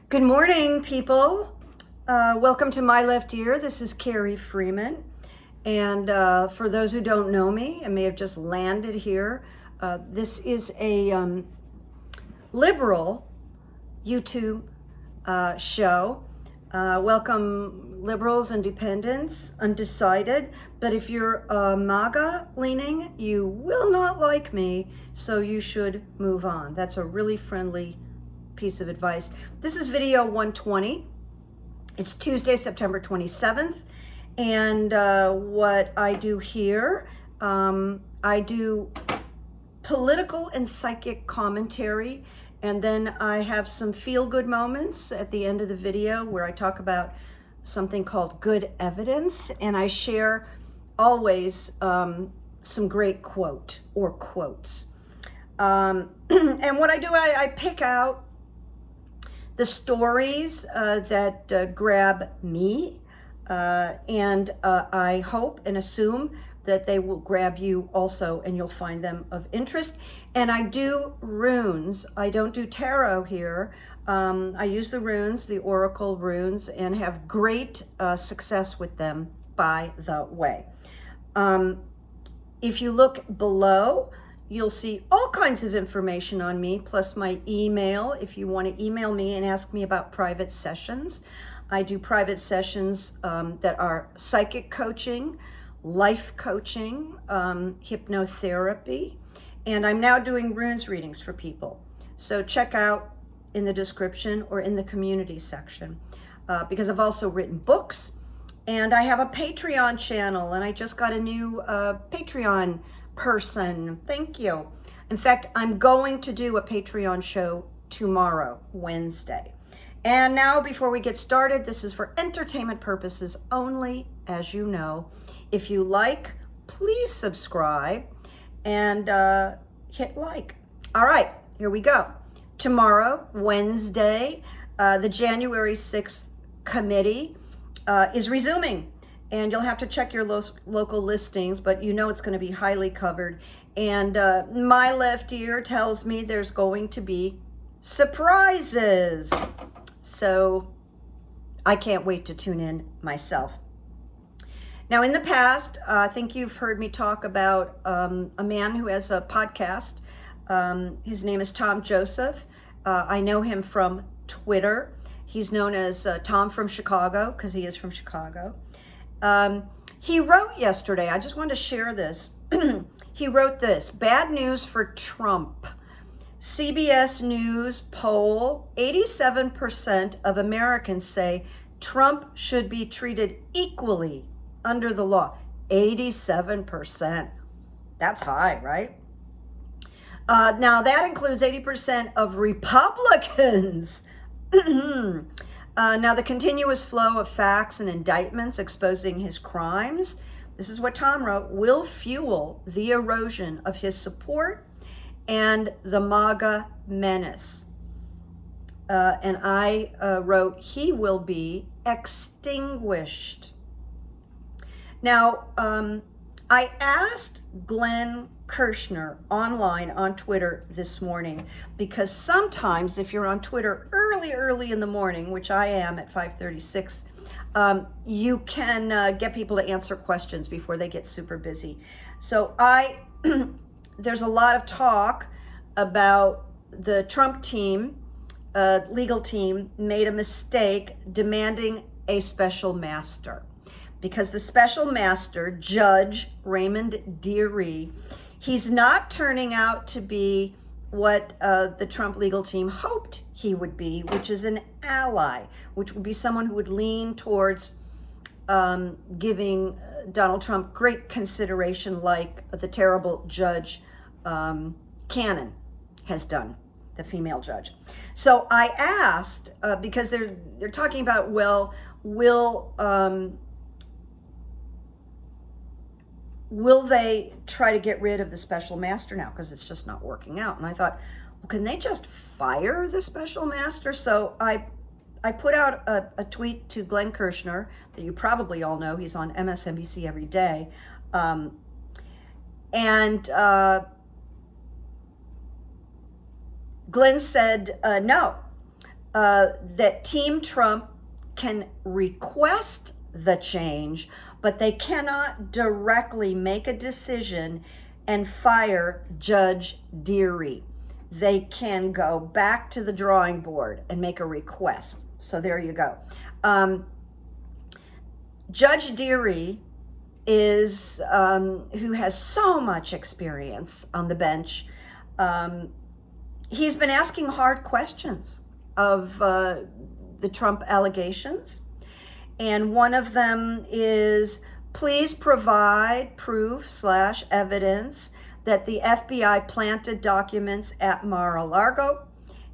Good morning, people. Welcome to My Left Ear. This is Carrie Freeman. And for those who don't know me and may have just landed here, this is a liberal YouTube show. Welcome liberals, independents, undecided. But if you're MAGA leaning, you will not like me, so you should move on. That's a really friendly piece of advice. This is video 120. It's Tuesday, September 27th. And what I do here, I do political and psychic commentary. And then I have some feel-good moments at the end of the video where I talk about something called good evidence. And I share always some great quote or quotes. And what I do, I pick out the stories that grab me, and I hope and assume that they will grab you also, and you'll find them of interest. And I do runes. I don't do tarot here. I use the runes, the oracle runes, and have great success with them, by the way. If you look below, you'll see all kinds of information on me, plus my email if you want to email me and ask me about private sessions. I do private sessions that are psychic coaching, life coaching, hypnotherapy, and I'm now doing runes readings for people. So check out in the description or in the community section, because I've also written books, and I have a Patreon channel, and I just got a new Patreon person. Thank you. In fact, I'm going to do a Patreon show tomorrow, Wednesday. And now, before we get started, this is for entertainment purposes only, as you know. If you like, please subscribe and hit like. All right, here we go. Tomorrow, Wednesday, the January 6th committee is resuming. And you'll have to check your local listings, but you know it's going to be highly covered. And my left ear tells me there's going to be surprises. So I can't wait to tune in myself. Now, in the past, I think you've heard me talk about a man who has a podcast. His name is Tom Joseph. I know him from Twitter. He's known as Tom from Chicago, because he is from Chicago. He wrote yesterday, I just wanted to share this. He wrote this: bad news for Trump. CBS News poll, 87% of Americans say Trump should be treated equally under the law. 87%. That's high, right? Now that includes 80% of Republicans. Now, the continuous flow of facts and indictments exposing his crimes, this is what Tom wrote, will fuel the erosion of his support and the MAGA menace. And I wrote, he will be extinguished. Now, I asked Glenn Kirshner online on Twitter this morning, because sometimes if you're on Twitter early in the morning, which I am at 5:36, you can get people to answer questions before they get super busy. So there's a lot of talk about the Trump team, legal team, made a mistake demanding a special master, because the special master, Judge Raymond Dearie, he's not turning out to be what the Trump legal team hoped he would be, which is an ally, which would be someone who would lean towards giving Donald Trump great consideration, like the terrible Judge Cannon has done, the female judge. So I asked, because they're talking about, well, will they try to get rid of the special master now, because it's just not working out? And I thought, well, can they just fire the special master? So I put out a tweet to Glenn Kirshner that you probably all know. He's on MSNBC every day. And Glenn said, no, that Team Trump can request the change, but they cannot directly make a decision and fire Judge Deary. They can go back to the drawing board and make a request. So there you go. Judge Deary is, who has so much experience on the bench, he's been asking hard questions of the Trump allegations. And one of them is, please provide proof/evidence that the FBI planted documents at Mar-a-Lago.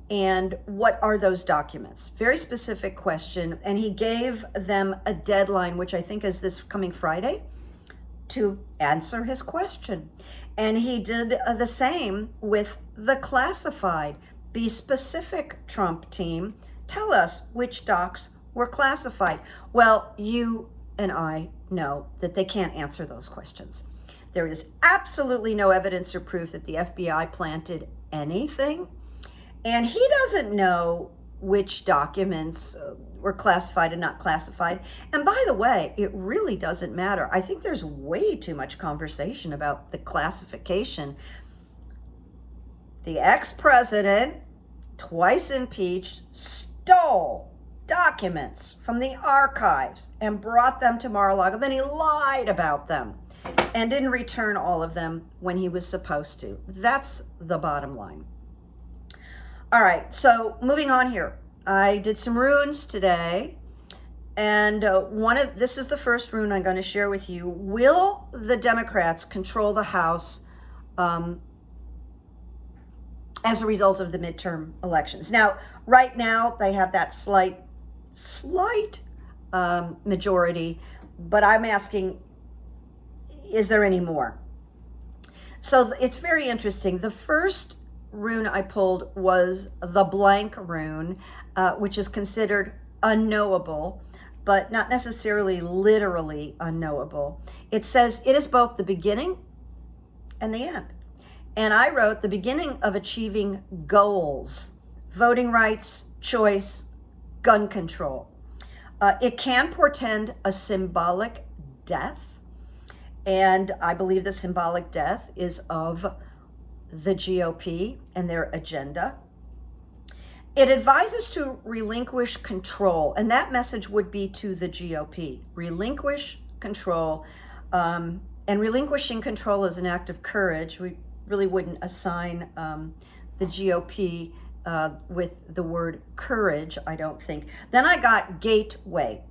And what are those documents? Very specific question. And he gave them a deadline, which I think is this coming Friday, to answer his question. And he did the same with the classified. Be specific, Trump team. Tell us which docs were classified. Well, you and I know that they can't answer those questions. There is absolutely no evidence or proof that the FBI planted anything. And he doesn't know which documents were classified and not classified. And by the way, it really doesn't matter. I think there's way too much conversation about the classification. The ex-president, twice impeached, stole documents from the archives and brought them to Mar-a-Lago. Then he lied about them and didn't return all of them when he was supposed to. That's the bottom line. All right, so moving on here. I did some runes today, and this is the first rune I'm going to share with you. Will the Democrats control the House as a result of the midterm elections? Now, right now, they have that slight majority, but I'm asking, is there any more? So it's very interesting. The first rune I pulled was the blank rune, which is considered unknowable, but not necessarily literally unknowable. It says it is both the beginning and the end. And I wrote the beginning of achieving goals, voting rights, choice, gun control. It can portend a symbolic death, and I believe the symbolic death is of the GOP and their agenda. It advises to relinquish control, and that message would be to the GOP. Relinquish control, and relinquishing control is an act of courage. We really wouldn't assign the GOP with the word courage, I don't think. Then I got gateway.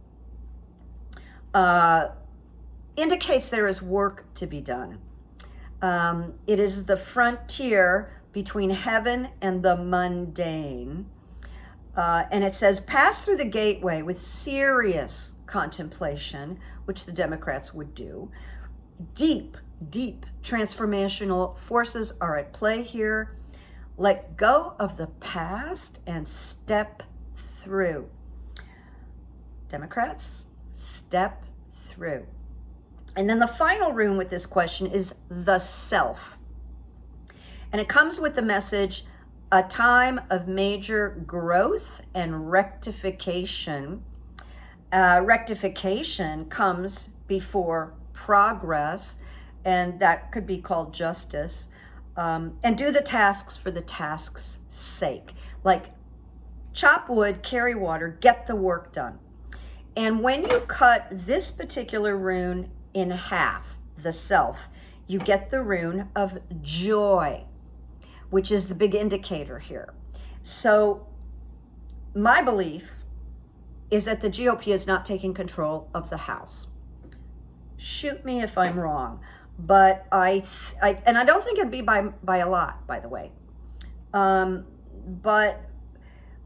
Indicates there is work to be done. It is the frontier between heaven and the mundane. And it says, pass through the gateway with serious contemplation, which the Democrats would do. Deep transformational forces are at play here. Let go of the past and step through. Democrats, step through. And then the final rune with this question is the self. And it comes with the message, a time of major growth and rectification. Rectification comes before progress, and that could be called justice. And do the tasks for the task's sake. Like chop wood, carry water, get the work done. And when you cut this particular rune in half, the self, you get the rune of joy, which is the big indicator here. So my belief is that the GOP is not taking control of the House. Shoot me if I'm wrong, but I don't think it'd be by a lot, by the way. But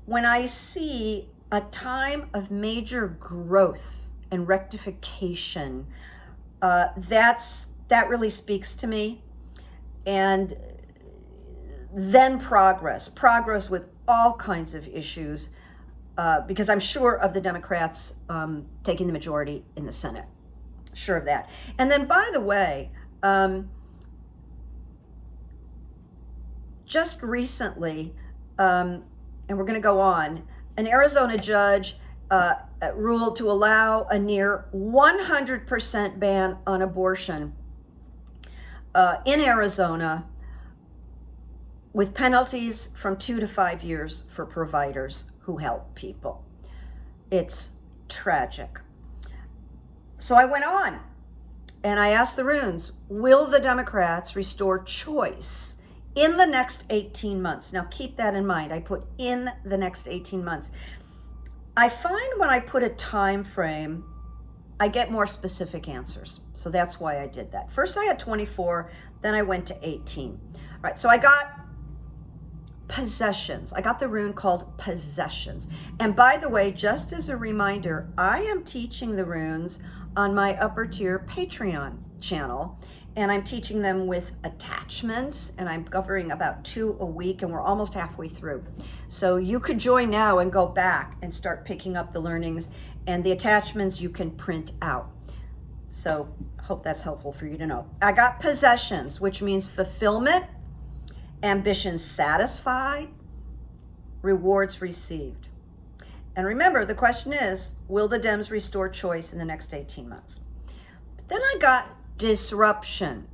when I see a time of major growth and rectification, that really speaks to me. And then progress with all kinds of issues, because I'm sure of the Democrats taking the majority in the Senate. Sure of that. And then, by the way, just recently, and we're going to go on, an Arizona judge ruled to allow a near 100% ban on abortion in Arizona, with penalties from 2 to 5 years for providers who help people. It's tragic. So I went on and I asked the runes, will the Democrats restore choice in the next 18 months? Now keep that in mind. I put in the next 18 months. I find when I put a time frame, I get more specific answers. So that's why I did that. First I had 24, then I went to 18. All right, so I got possessions. I got the rune called possessions. And by the way, just as a reminder, I am teaching the runes on my upper tier Patreon channel, and I'm teaching them with attachments, and I'm covering about 2 a week, and we're almost halfway through. So you could join now and go back and start picking up the learnings, and the attachments you can print out. So hope that's helpful for you to know. I got possessions, which means fulfillment, ambitions satisfied, rewards received. And remember, the question is, will the Dems restore choice in the next 18 months? But then I got disruption.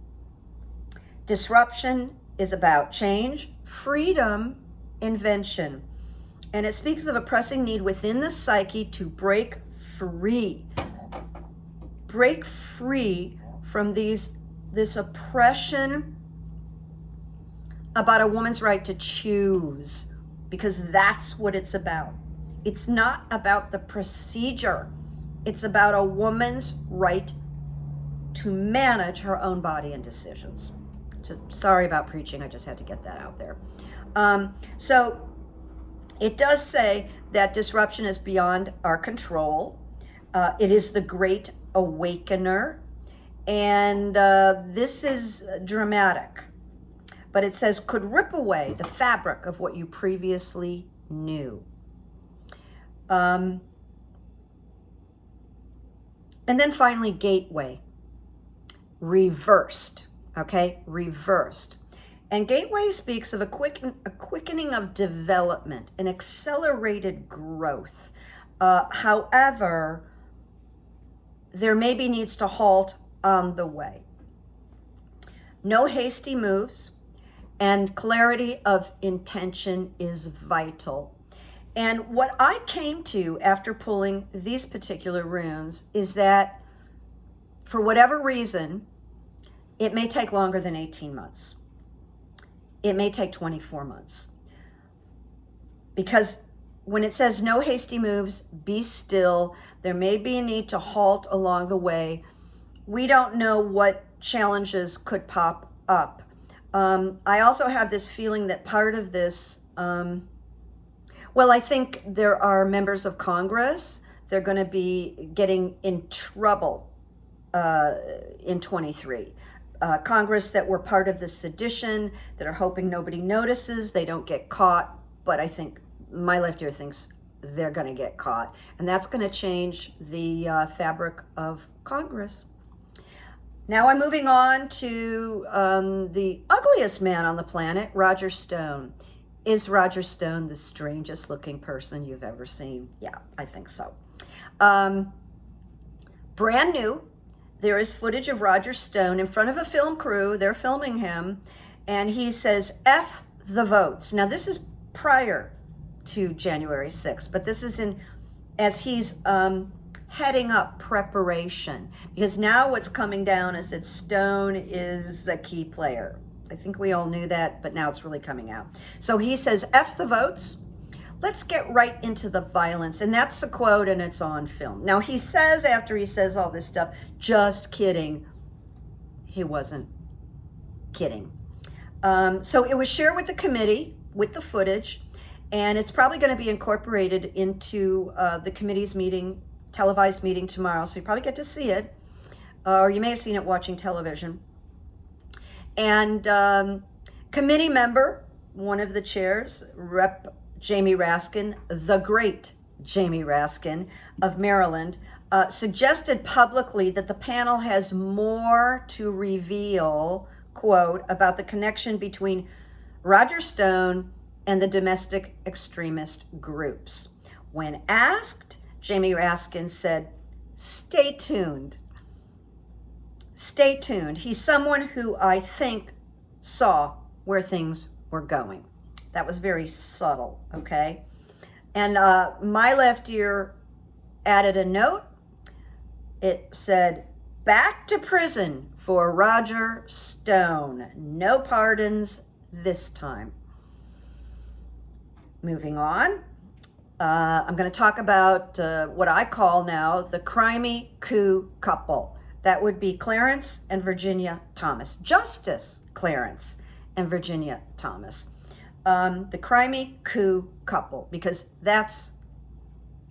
Disruption is about change, freedom, invention. And it speaks of a pressing need within the psyche to break free. Break free from this oppression about a woman's right to choose, because that's what it's about. It's not about the procedure. It's about a woman's right to manage her own body and decisions. Just sorry about preaching. I just had to get that out there. So it does say that disruption is beyond our control. It is the great awakener. And this is dramatic. But it says, could rip away the fabric of what you previously knew. And then finally, gateway. Reversed, okay? Reversed. And gateway speaks of a quickening of development, an accelerated growth. However, there maybe needs to halt on the way. No hasty moves. And clarity of intention is vital. And what I came to after pulling these particular runes is that for whatever reason, it may take longer than 18 months. It may take 24 months. Because when it says no hasty moves, be still, there may be a need to halt along the way. We don't know what challenges could pop up. I also have this feeling that part of this, I think there are members of Congress, they're going to be getting in trouble in 23. Congress that were part of the sedition, that are hoping nobody notices, they don't get caught, but I think my left ear thinks they're going to get caught. And that's going to change the fabric of Congress. Now I'm moving on to the ugliest man on the planet, Roger Stone. Is Roger Stone the strangest looking person you've ever seen? Yeah, I think so. Brand new, there is footage of Roger Stone in front of a film crew. They're filming him, and he says, F the votes. Now this is prior to January 6th, but this is as he's heading up preparation, because now what's coming down is that Stone is a key player. I think we all knew that, but now it's really coming out. So he says, F the votes. Let's get right into the violence. And that's a quote, and it's on film. Now he says, after he says all this stuff, just kidding. He wasn't kidding. So it was shared with the committee, with the footage, and it's probably going to be incorporated into the committee's meeting, televised meeting tomorrow, so you probably get to see it, or you may have seen it watching television. And committee member, one of the chairs, Rep. Jamie Raskin, the great Jamie Raskin of Maryland, suggested publicly that the panel has more to reveal, quote, about the connection between Roger Stone and the domestic extremist groups. When asked, Jamie Raskin said, "Stay tuned. Stay tuned." He's someone who I think saw where things were going. That was very subtle, okay? And my left ear added a note. It said, "Back to prison for Roger Stone. No pardons this time." Moving on. I'm going to talk about what I call now the crimey coup couple. That would be Clarence and Virginia Thomas. Justice Clarence and Virginia Thomas. The crimey coup couple, because that's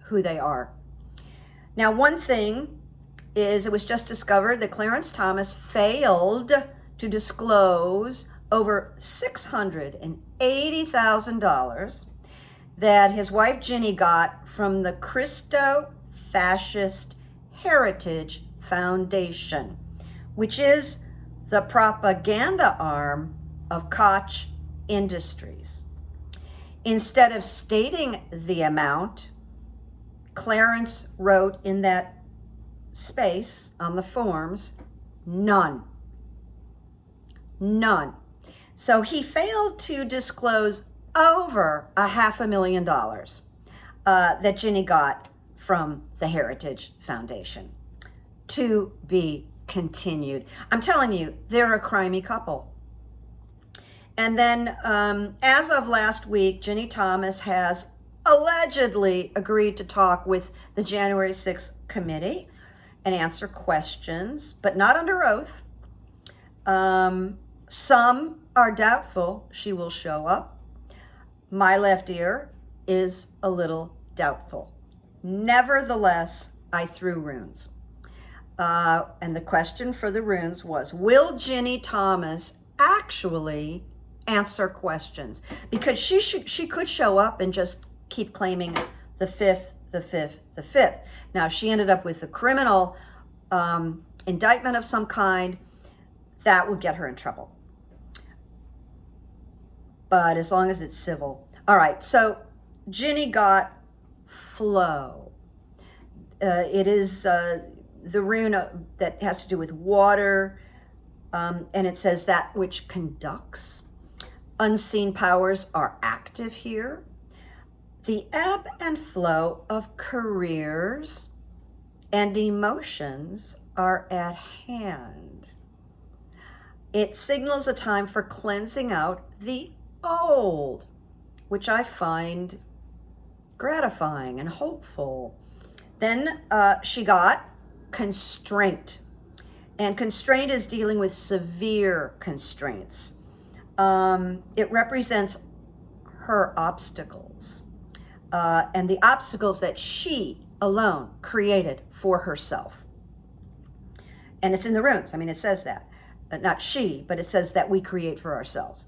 who they are. Now, one thing is it was just discovered that Clarence Thomas failed to disclose over $680,000 that his wife Ginni got from the Christo-Fascist Heritage Foundation, which is the propaganda arm of Koch Industries. Instead of stating the amount, Clarence wrote in that space on the forms, none. None. So he failed to disclose over $500,000 that Ginni got from the Heritage Foundation. To be continued. I'm telling you, they're a crimey couple. And then as of last week, Ginni Thomas has allegedly agreed to talk with the January 6th committee and answer questions, but not under oath. Some are doubtful she will show up. My left ear is a little doubtful. Nevertheless, I threw runes. And the question for the runes was, will Ginni Thomas actually answer questions? Because she could show up and just keep claiming the fifth. Now, if she ended up with a criminal indictment of some kind, that would get her in trouble. But as long as it's civil. All right, so Ginni got flow. It is the rune that has to do with water, and it says that which conducts. Unseen powers are active here. The ebb and flow of careers and emotions are at hand. It signals a time for cleansing out the old, which I find gratifying and hopeful. Then she got constraint. And constraint is dealing with severe constraints. It represents her obstacles and the obstacles that she alone created for herself. And it's in the runes. I mean, it says that. Not she, but it says that we create for ourselves.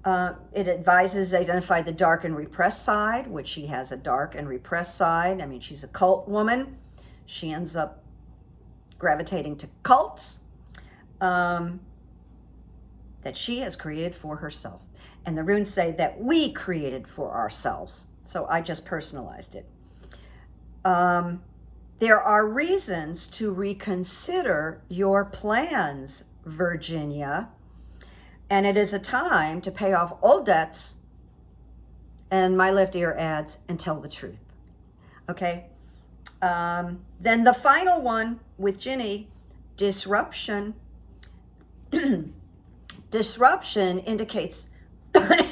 It advises identify the dark and repressed side, which she has a dark and repressed side. I mean, she's a cult woman. She ends up gravitating to cults that she has created for herself. And the runes say that we created for ourselves. So I just personalized it. There are reasons to reconsider your plans, Virginia. And it is a time to pay off old debts. And my left ear adds, and tell the truth. Okay? Then the final one with Ginni, disruption. Disruption indicates,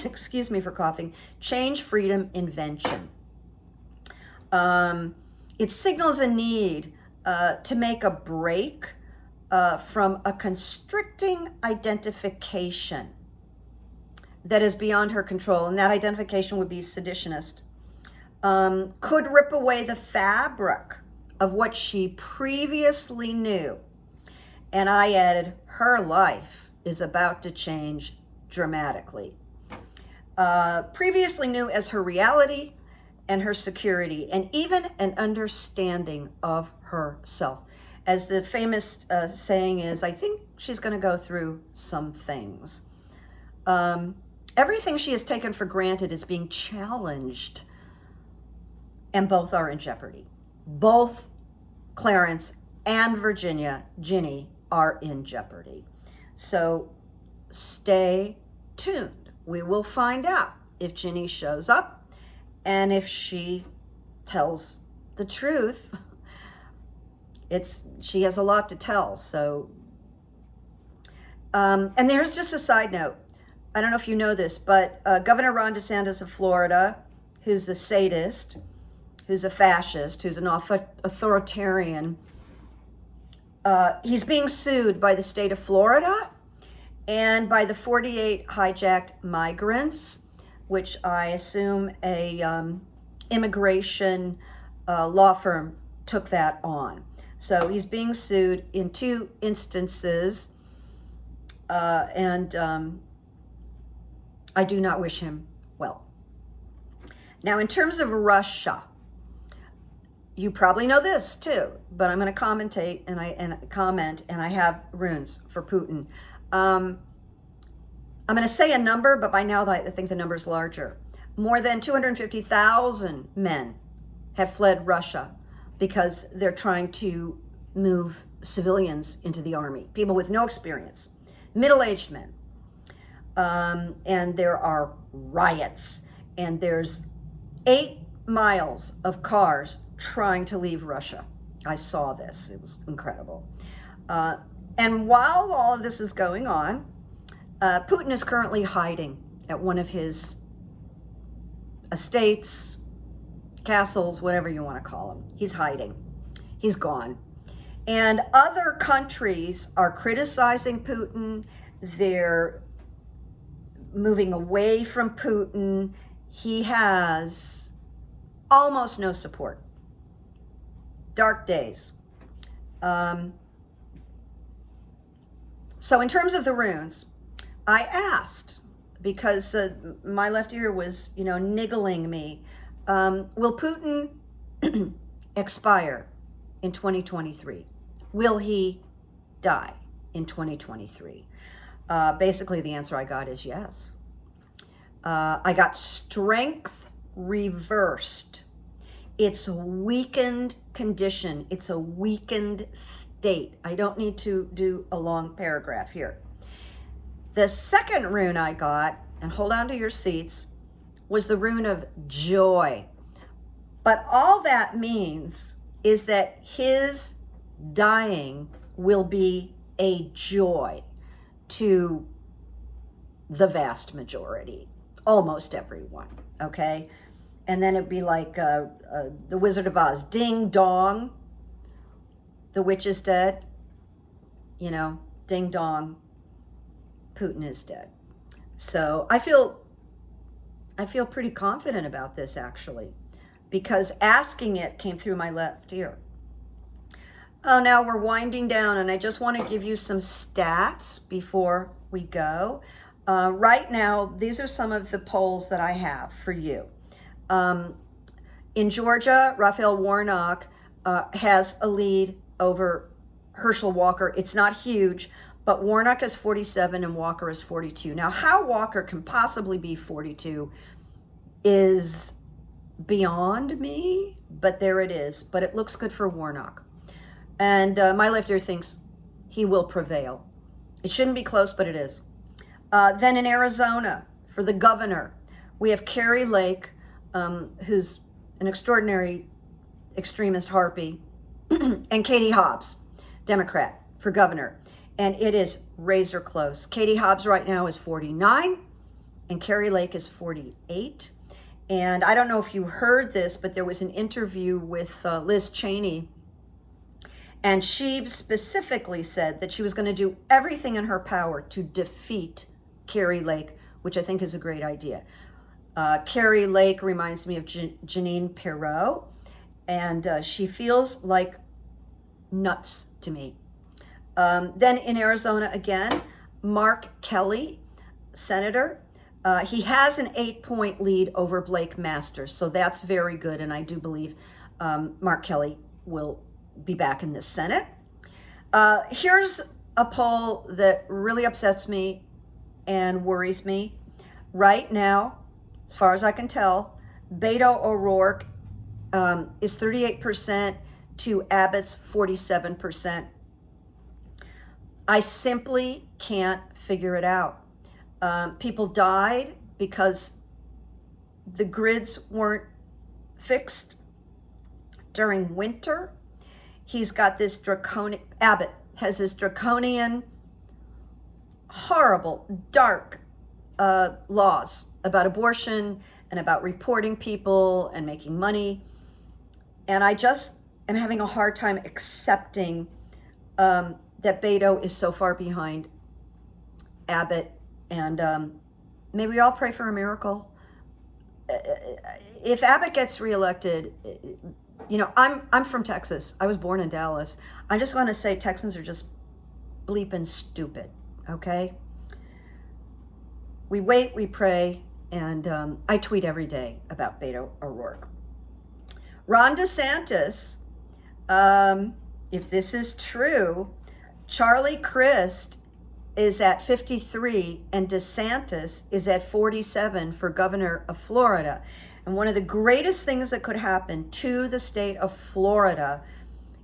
excuse me for coughing, change, freedom, invention. It signals a need to make a break from a constricting identification that is beyond her control, and that identification would be seditionist, could rip away the fabric of what she previously knew. And I added, her life is about to change dramatically. Previously knew as her reality and her security, and even an understanding of herself. As the famous saying is, I think she's going to go through some things. Everything she has taken for granted is being challenged and both are in jeopardy. Both Clarence and Virginia, Ginni, are in jeopardy. So stay tuned. We will find out if Ginni shows up and if she tells the truth. She has a lot to tell. So, and there's just a side note. I don't know if you know this, but Governor Ron DeSantis of Florida, who's a sadist, who's a fascist, who's an authoritarian, he's being sued by the state of Florida and by the 48 hijacked migrants, which I assume a immigration law firm took that on. So he's being sued in 2 instances, and I do not wish him well. Now, in terms of Russia, you probably know this too, but I'm going to commentate and I have runes for Putin. I'm going to say a number, but by now I think the number is larger. More than 250,000 men have fled Russia because they're trying to move civilians into the army, people with no experience, middle-aged men. And there are riots, and there's 8 miles of cars trying to leave Russia. I saw this. It was incredible. And while all of this is going on, Putin is currently hiding at one of his estates, castles, whatever you want to call them. He's hiding. He's gone. And other countries are criticizing Putin. They're moving away from Putin. He has almost no support. Dark days. So in terms of the runes, I asked, because my left ear was, niggling me, will Putin expire in 2023? Will he die in 2023? Basically, the answer I got is yes. I got strength reversed. It's a weakened condition. It's a weakened state. I don't need to do a long paragraph here. The second rune I got, and hold on to your seats, was the rune of joy. But all that means is that his dying will be a joy to the vast majority, almost everyone, okay? And then it'd be like the Wizard of Oz, ding dong, the witch is dead, ding dong, Putin is dead. So I feel pretty confident about this, actually, because asking it came through my left ear. Oh, now we're winding down, and I just want to give you some stats before we go. Right now, these are some of the polls that I have for you. In Georgia, Raphael Warnock has a lead over Herschel Walker. It's not huge, but Warnock is 47 and Walker is 42. Now, how Walker can possibly be 42 is beyond me, but there it is. But it looks good for Warnock. And my left ear thinks he will prevail. It shouldn't be close, but it is. Then in Arizona, for the governor, we have Carrie Lake, who's an extraordinary extremist harpy, and Katie Hobbs, Democrat, for governor. And it is razor close. Katie Hobbs right now is 49, and Carrie Lake is 48. And I don't know if you heard this, but there was an interview with Liz Cheney, and she specifically said that she was going to do everything in her power to defeat Carrie Lake, which I think is a great idea. Carrie Lake reminds me of Janine Pirro, and she feels like nuts to me. Then in Arizona again, Mark Kelly, senator. He has an 8-point lead over Blake Masters, so that's very good, and I do believe Mark Kelly will be back in the Senate. Here's a poll that really upsets me and worries me. Right now, as far as I can tell, Beto O'Rourke is 38% to Abbott's 47%. I simply can't figure it out. People died because the grids weren't fixed during winter. He's got this Abbott has this draconian, horrible, dark laws about abortion and about reporting people and making money. And I just am having a hard time accepting that Beto is so far behind Abbott. And may we all pray for a miracle. If Abbott gets reelected, you know, I'm from Texas. I was born in Dallas. I just want to say Texans are just bleeping stupid, okay? We wait, we pray, and I tweet every day about Beto O'Rourke. Ron DeSantis, if this is true, Charlie Crist is at 53 and DeSantis is at 47 for governor of Florida. And one of the greatest things that could happen to the state of Florida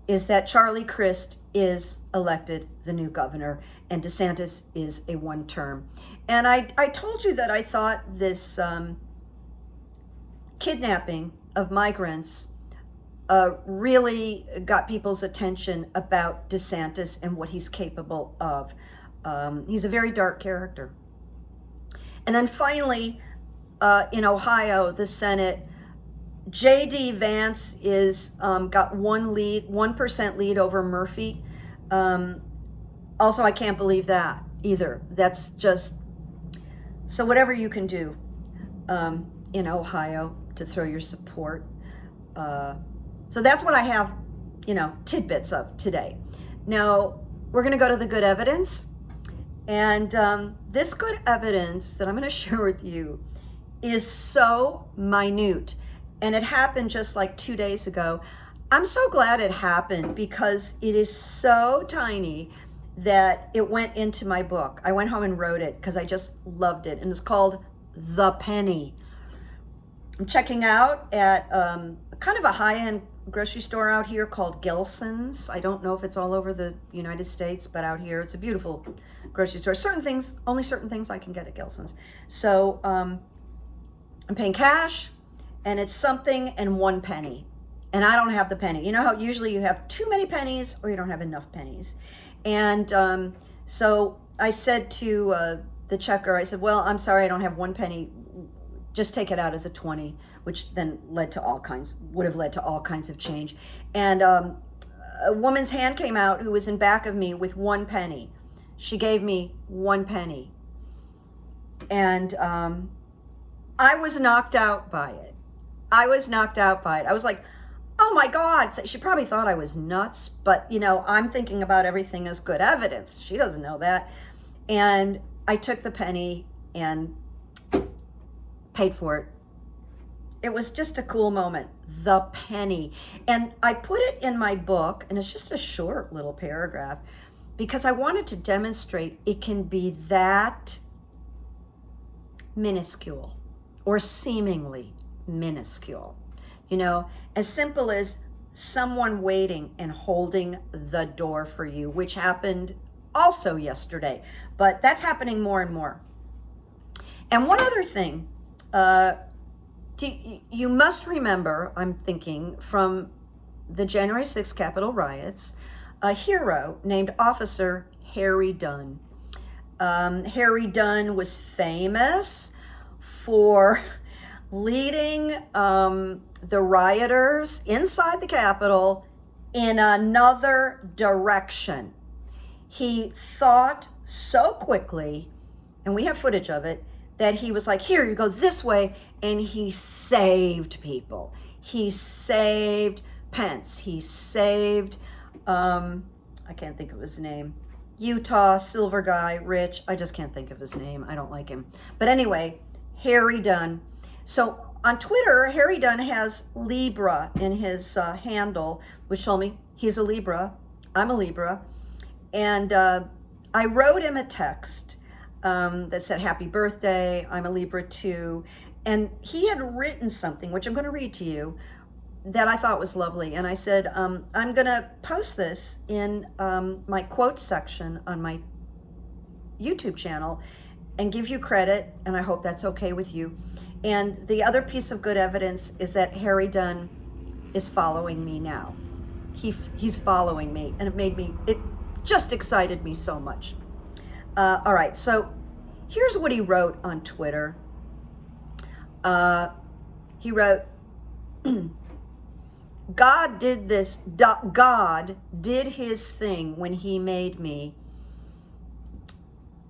is that Charlie Crist is elected the new governor and DeSantis is a one-term. And I told you that I thought this kidnapping of migrants really got people's attention about DeSantis and what he's capable of. He's a very dark character. And then finally, in Ohio, the Senate, J.D. Vance is got 1% lead over Murphy. Also, I can't believe that either. That's just, so whatever you can do in Ohio to throw your support. So that's what I have, you know, tidbits of today. Now, we're going to go to the good evidence. And this good evidence that I'm going to share with you is so minute. And it happened just like 2 days ago. I'm so glad it happened because it is so tiny that it went into my book. I went home and wrote it because I just loved it. And it's called The Penny. I'm checking out at kind of a high-end grocery store out here called Gelson's. I don't know if it's all over the United States, but out here it's a beautiful grocery store. Only certain things I can get at Gelson's. So I'm paying cash, and it's something and 1 penny. And I don't have the penny. You know how usually you have too many pennies or you don't have enough pennies. And so I said to the checker, I said, well, I'm sorry, I don't have 1 penny. Just take it out of the 20, which then would have led to all kinds of change. And a woman's hand came out who was in back of me with 1 penny. She gave me 1 penny. And I was knocked out by it. I was like, oh my God, she probably thought I was nuts, but you know, I'm thinking about everything as good evidence. She doesn't know that. And I took the penny and paid for it. It was just a cool moment, the penny. And I put it in my book, and it's just a short little paragraph, because I wanted to demonstrate it can be that minuscule or seemingly minuscule. You know, as simple as someone waiting and holding the door for you, which happened also yesterday, but that's happening more and more. And one other thing, you must remember, I'm thinking, from the January 6th Capitol riots, a hero named Officer Harry Dunn. Harry Dunn was famous for leading the rioters inside the Capitol in another direction. He thought so quickly, and we have footage of it, that he was like, here, you go this way, and he saved people. He saved Pence. He saved, I can't think of his name, Utah, silver guy, rich. I just can't think of his name. I don't like him. But anyway, Harry Dunn. So on Twitter, Harry Dunn has Libra in his handle, which told me he's a Libra. I'm a Libra. And I wrote him a text that said, happy birthday, I'm a Libra too. And he had written something, which I'm going to read to you, that I thought was lovely. And I said, I'm going to post this in my quotes section on my YouTube channel and give you credit, and I hope that's okay with you. And the other piece of good evidence is that Harry Dunn is following me now. He's following me, and it just excited me so much. All right, so here's what he wrote on Twitter. He wrote, God did his thing when he made me.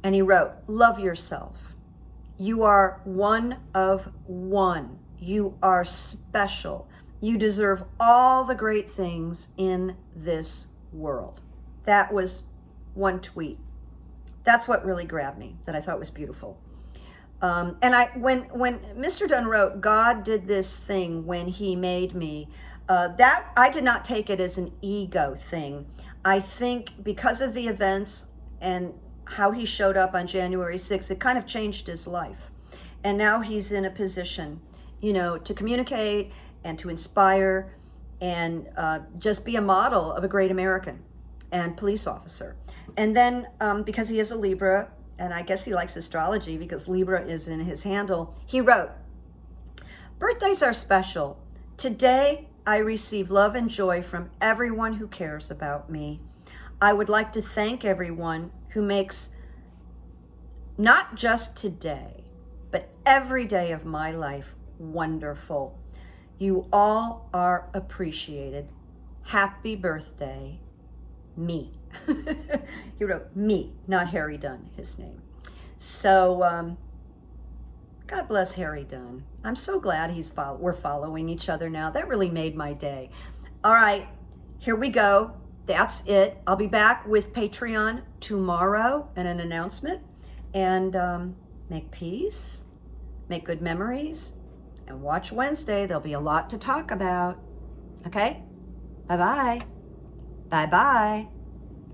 And he wrote, love yourself. You are one of one. You are special. You deserve all the great things in this world. That was one tweet. That's what really grabbed me, that I thought was beautiful. And when Mr. Dunn wrote, God did this thing when he made me, that I did not take it as an ego thing. I think because of the events and how he showed up on January 6th, it kind of changed his life. And now he's in a position, to communicate and to inspire and just be a model of a great American and police officer. And then because he is a Libra, and I guess he likes astrology because Libra is in his handle, he wrote, birthdays are special. Today, I receive love and joy from everyone who cares about me. I would like to thank everyone who makes not just today, but every day of my life wonderful. You all are appreciated. Happy birthday, me. He wrote me, not Harry Dunn, his name. So God bless Harry Dunn. I'm so glad we're following each other now. That really made my day. All right, here we go. That's it. I'll be back with Patreon tomorrow and an announcement. And make peace, make good memories, and watch Wednesday. There'll be a lot to talk about. Okay? Bye-bye. Bye-bye.